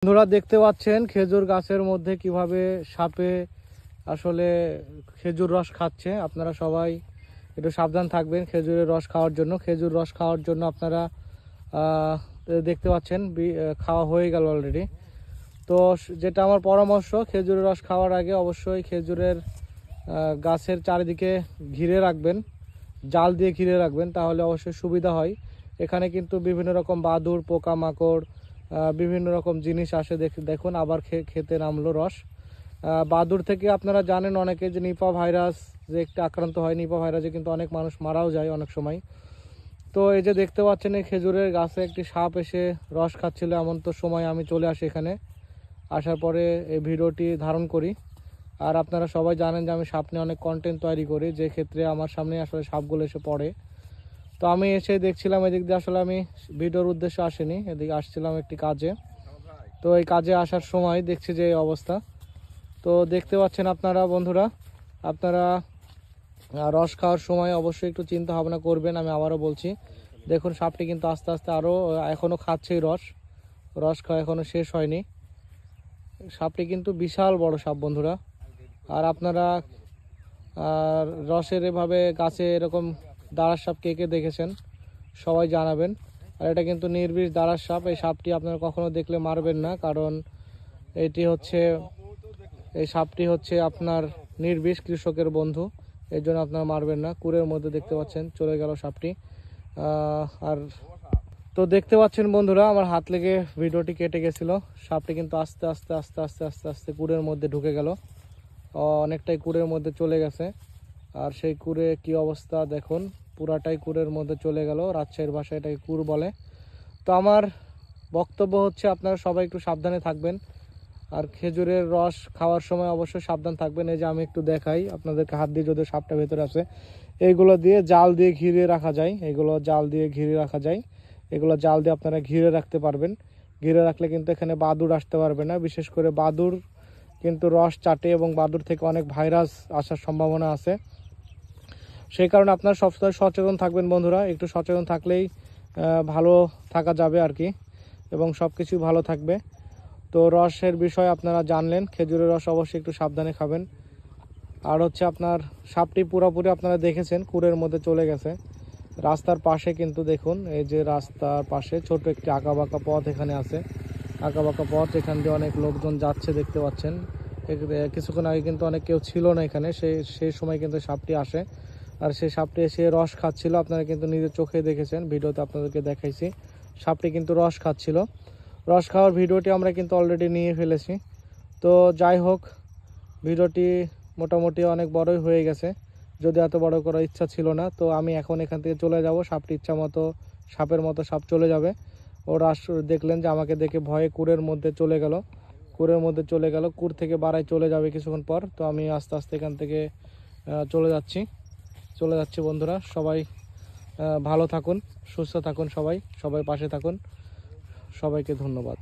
বন্ধুরা দেখতে পাচ্ছেন খেজুর গাছের মধ্যে কিভাবে সাপে আসলে খেজুর রস খাচ্ছে। আপনারা সবাই একটু সাবধান থাকবেন খেজুরের রস খাওয়ার জন্য। খেজুর রস খাওয়ার জন্য আপনারা দেখতে পাচ্ছেন খাওয়া হয়ে গেল অলরেডি। তো যেটা আমার পরামর্শ, খেজুরের রস খাওয়ার আগে অবশ্যই খেজুরের গাছের চারিদিকে ঘিরে রাখবেন, জাল দিয়ে ঘিরে রাখবেন, তাহলে অবশ্যই সুবিধা হয়। এখানে কিন্তু বিভিন্ন রকম বাদুড়, পোকামাকড়, বিভিন্ন রকম জিনিস আসে। দেখুন আবার খেতে নামলো রস। বাদুড় থেকে আপনারা জানেন অনেকে যে নিপা ভাইরাস যে একটা আক্রান্ত হয়, নিপা ভাইরাসে কিন্তু অনেক মানুষ মারাও যায় অনেক সময়। তো এই যে দেখতে পাচ্ছেন এই খেজুরের গাছে একটি সাপ এসে রস খাচ্ছিল, এমন তো সময় আমি চলে আসি এখানে। আসার পরে এই ভিডিওটি ধারণ করি। আর আপনারা সবাই জানেন যে আমি সাপ নিয়ে অনেক কন্টেন্ট তৈরি করি, যে ক্ষেত্রে আমার সামনে আসলে সাপগুলো এসে পড়ে। তো আমি এসে দেখছিলাম এদিক দিয়ে, আসলে আমি ভিডিওর উদ্দেশ্যে আসিনি, এদিকে আসছিলাম একটি কাজে। তো এই কাজে আসার সময় দেখছি যে এই অবস্থা। তো দেখতে পাচ্ছেন আপনারা বন্ধুরা, আপনারা রস খাওয়ার সময় অবশ্যই একটু চিন্তা ভাবনা করবেন। আমি আবারও বলছি, দেখুন সাপটি কিন্তু আস্তে আস্তে আরও এখনও খাচ্ছেই রস। রস খাওয়া এখনও শেষ হয়নি। সাপটি কিন্তু বিশাল বড় সাপ বন্ধুরা। আর আপনারা রসের এভাবে গাছে এরকম দাঁড়ার সাপ কে কে দেখেছেন সবাই জানাবেন। আর এটা কিন্তু নির্বিষ দাঁড়ার সাপ। এই সাপটি আপনারা কখনো দেখলে মারবেন না, কারণ এই সাপটি হচ্ছে আপনার নির্বিষ, কৃষকের বন্ধু। এই জন্য আপনারা মারবেন না। কুড়ের মধ্যে দেখতে পাচ্ছেন চলে গেল সাপটি। আর তো দেখতে পাচ্ছেন বন্ধুরা, আমার হাত লেগে ভিডিওটি কেটে গেছিলো। সাপটি কিন্তু আস্তে আস্তে আস্তে আস্তে আস্তে আস্তে কুড়ের মধ্যে ঢুকে গেল, অনেকটাই কুড়ের মধ্যে চলে গেছে। আর সেই কুড়ে কি অবস্থা দেখুন, পুরাটাই কুড়ের মধ্যে চলে গেল। রাজশাহীর ভাষায় এটাকে কুড় বলে। তো আমার বক্তব্য হচ্ছে আপনারা সবাই একটু সাবধানে থাকবেন, আর খেজুরের রস খাওয়ার সময় অবশ্যই সাবধান থাকবেন। এই যে আমি একটু দেখাই আপনাদেরকে, হাত দিয়ে যদি সাপটা ভেতরে আছে, এইগুলো দিয়ে জাল দিয়ে ঘিরে রাখা যায়। এগুলো জাল দিয়ে ঘিরে রাখা যায়। এগুলো জাল দিয়ে আপনারা ঘিরে রাখতে পারবেন। ঘিরে রাখলে কিন্তু এখানে বাদুড় আসতে পারবে না। বিশেষ করে বাদুড় কিন্তু রস চাটে এবং বাদুড় থেকে অনেক ভাইরাস আসার সম্ভাবনা আছে। সেই কারণে আপনারা সবসময় সচেতন থাকবেন বন্ধুরা। একটু সচেতন থাকলেই ভালো থাকা যাবে আর কি, এবং সব কিছুই ভালো থাকবে। তো রসের বিষয় আপনারা জানলেন, খেজুরের রস অবশ্যই একটু সাবধানে খাবেন। আর হচ্ছে আপনার সাপটি পুরোপুরি আপনারা দেখেছেন কুড়ের মধ্যে চলে গেছে। রাস্তার পাশে কিন্তু দেখুন, এই যে রাস্তার পাশে ছোট একটি আঁকাবাঁকা পথ এখানে আছে। আঁকাবাঁকা পথ, এখান দিয়ে অনেক লোকজন যাচ্ছে দেখতে পাচ্ছেন। কিছুক্ষণ আগে কিন্তু অনেক কেউ ছিল না এখানে, সেই সময় কিন্তু সাপটি আসে। আর সেই সাপটি এসে রস খাচ্ছিল, আপনারা কিন্তু নিজের চোখে দেখেছেন, ভিডিওতে আপনাদেরকে দেখাইছি। সাপটি কিন্তু রস খাচ্ছিল। রস খাওয়ার ভিডিওটি আমরা কিন্তু অলরেডি নিয়ে ফেলেছি। তো যাই হোক, ভিডিওটি মোটামুটি অনেক বড়ই হয়ে গেছে, যদি এত বড় করার ইচ্ছা ছিল না। তো আমি এখন এখান থেকে চলে যাব। সাপটি ইচ্ছা মতো সাপের মতো সাপ চলে যাবে। ওরা দেখলেন যে আমাকে দেখে ভয়ে কুড়ের মধ্যে চলে গেল। কুড়ের মধ্যে চলে গেল, কুড় থেকে বাড়ায় চলে যাবে কিছুক্ষণ পর। তো আমি আস্তে আস্তে এখান থেকে চলে যাচ্ছি বন্ধুরা। সবাই ভালো থাকুন, সুস্থ থাকুন, সবাই পাশে থাকুন। সবাইকে ধন্যবাদ।